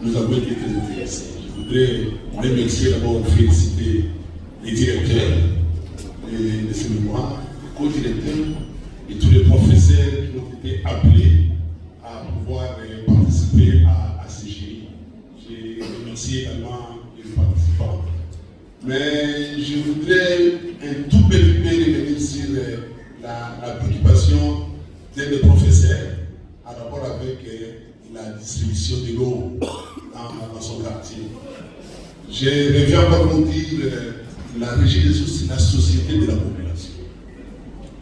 nous avons été très intéressés. Je voudrais remercier d'abord, féliciter les directeurs de ce mémoire, les co-directeurs et tous les professeurs qui ont été appelés à pouvoir participer à ce jury. Je remercie également les participants. Mais je voudrais un tout petit peu revenir sur la préoccupation des professeurs en rapport avec la distribution de l'eau dans son quartier. Je reviens encore pour dire la régie de la société de la population.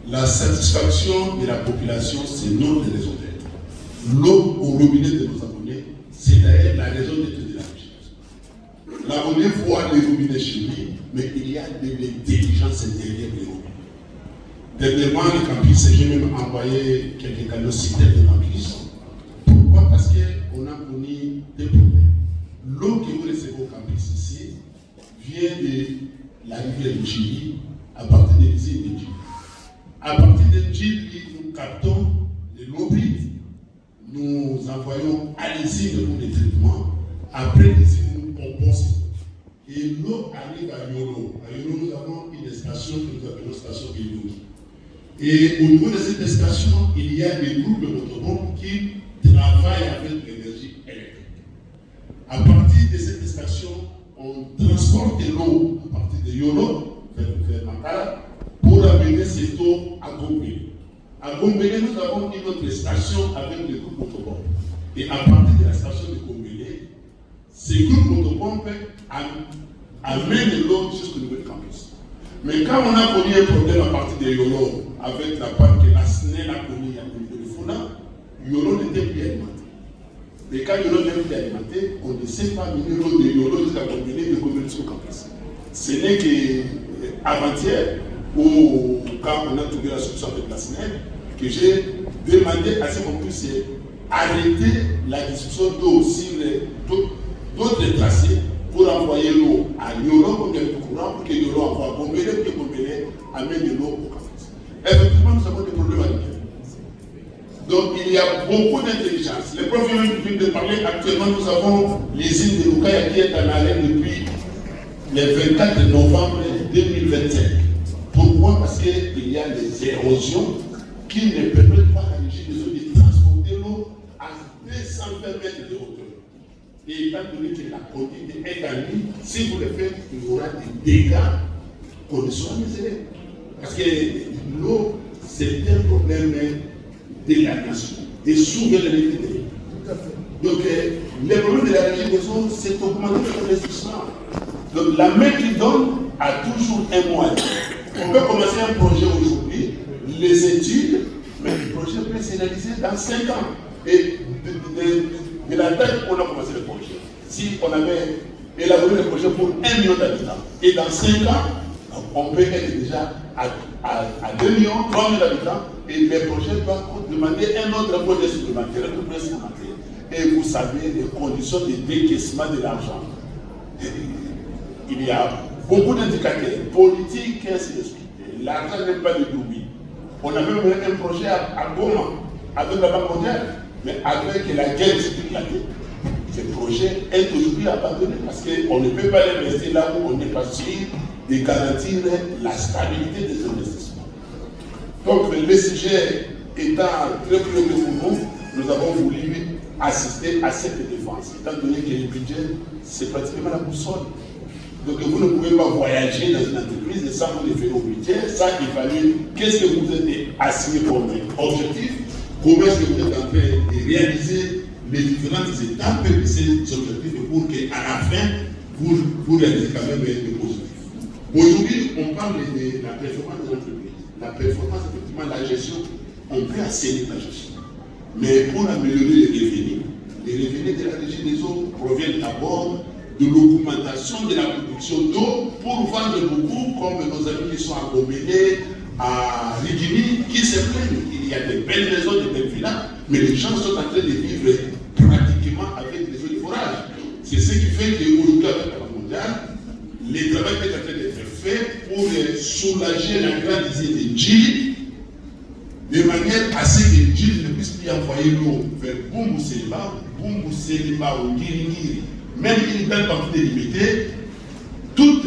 La satisfaction de la population, c'est notre raison d'être. L'eau au robinet de nos abonnés, c'est d'ailleurs la raison d'être de la régie. L'abonné voit les robinets chez lui, mais il y a de l'intelligence derrière les robinets. Dernièrement, le campus, j'ai même envoyé quelques canaux citernes de campus. Pourquoi? Parce qu'on a connu des problèmes. L'eau que vous recevez au campus ici vient de la rivière de Chili à partir de l'usine de Chili. À partir de Chili, nous captons de l'eau brute, nous envoyons à l'usine pour les traitements. Après l'usine, nous pompons cette eau. Et l'eau arrive à Yolo. À Yolo, nous avons une station que nous appelons station Yolo. Et au niveau de cette station, il y a des groupes de motobombes qui travaillent avec l'énergie électrique. À partir de cette station, on transporte l'eau à partir de Yolo vers Makala pour amener cette eau à Gombele. À Gombele, nous avons une autre station avec des groupes motobombes. Et à partir de la station de Gombele, ces groupes motobombes amènent l'eau jusqu'au niveau du campus. Mais quand on a connu un problème à partir de Yolo, avec la part que la SNEL a connue à niveau de Fona, Yolo n'était plus alimenté. Mais quand Yolo n'est plus alimenté, on ne sait pas mener l'eau de Yolo jusqu'à Gombele de Gombele jusqu'au campus. Ce n'est qu'avant-hier, quand on a trouvé la solution avec la SNEL, que j'ai demandé à ce qu'on puisse arrêter la distribution d'eau sur d'autres tracés pour envoyer l'eau à Yolo pour qu'il y ait du courant, pour que Yolo envoie à Gombele, pour que Gombele amène de l'eau au campus. Effectivement, nous avons des problèmes avec elle. Donc, il y a beaucoup d'intelligence. Les profs viennent de parler. Actuellement, nous avons l'usine de Lukaya qui est en arrêt depuis le 24 novembre 2025. Pourquoi? Parce qu'il y a des érosions qui ne permettent pas à la régie de transporter l'eau à 220 mètres de hauteur. Et étant donné que la quantité est gagnée, si vous le faites, il y aura des dégâts qu'on ne soit mesurés. Parce que l'eau, c'est un problème de la nation, de souveraineté. Donc, le problème de la régie des eaux, c'est augmenter l'investissement. Donc, la main qui donne a toujours un moyen. On peut commencer un projet aujourd'hui, les études, mais le projet peut se réaliser dans 5 ans. Et de la date où on a commencé le projet, si on avait élaboré le projet pour 1 million d'habitants, et dans 5 ans, on peut être déjà à 2 millions, 3 millions d'habitants, et les projets doivent demander un autre projet supplémentaire, Et vous savez les conditions de décaissement de l'argent. Il y a beaucoup d'indicateurs politiques, ainsi de suite. L'argent n'est pas de Doubi. On avait un projet à Goma, avec la Banque mondiale, mais avec la guerre qui éclatait, ce projet est aujourd'hui abandonné parce qu'on ne peut pas investir là où on n'est pas sûr de garantir la stabilité des investissements. Donc, le sujet étant très préoccupant pour nous, nous avons voulu assister à cette défense, étant donné que le budget, c'est pratiquement la boussole. Donc, vous ne pouvez pas voyager dans une entreprise sans vous faire au budget, sans évaluer qu'est-ce que vous êtes assigné comme objectif, comment est-ce que vous êtes en train de réaliser les différentes étapes de ces objectifs pour qu'à la fin, vous réalisez quand même des positifs. Aujourd'hui, on parle de la performance des entreprises. La performance, effectivement, la gestion, on peut assainir la gestion. Mais pour améliorer les revenus de la régie des eaux proviennent d'abord de l'augmentation de la production d'eau pour vendre beaucoup, comme nos amis qui sont à Gombele, à Rigini, qui se plaignent. Il y a de belles maisons, de belles villas, mais les gens sont en train de vivre pratiquement avec les eaux de forage. C'est ce qui fait qu'aujourd'hui, avec la Banque mondiale, le travail est en train d'être fait pour soulager la grande usine de Djili, de manière à ce que Djili ne puisse plus qui envoyait l'eau vers Bumbu-Séléba ou Ngiri, même une belle partie délimitée, tous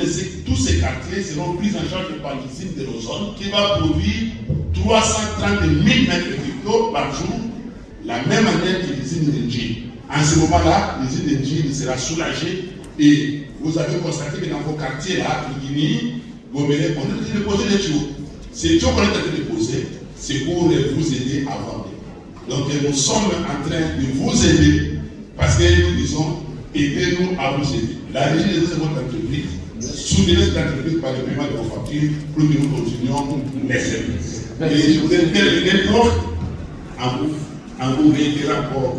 ces quartiers seront pris en charge par l'usine de l'ozone qui va produire 330 000 mètres cubes d'eau par jour, la même année que l'usine d'Engie. En ce moment-là, l'usine d'Engie sera soulagée et vous avez constaté que dans vos quartiers-là, Guinée, Goméré, on a déposé des tuyaux. Ces tuyaux qu'on a déposés, c'est pour vous aider à vendre. Donc nous sommes en train de vous aider parce que nous disons, aidez-nous à vous aider. La régie des autres entreprises, soutenez cette entreprise par le paiement de vos factures pour que nous continuions les services. Et je voudrais terminer en vous réitérant encore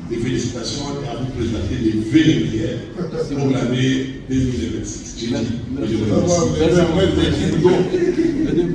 des félicitations et à vous présenter les vœux prières pour l'année 2026. Je vous remercie.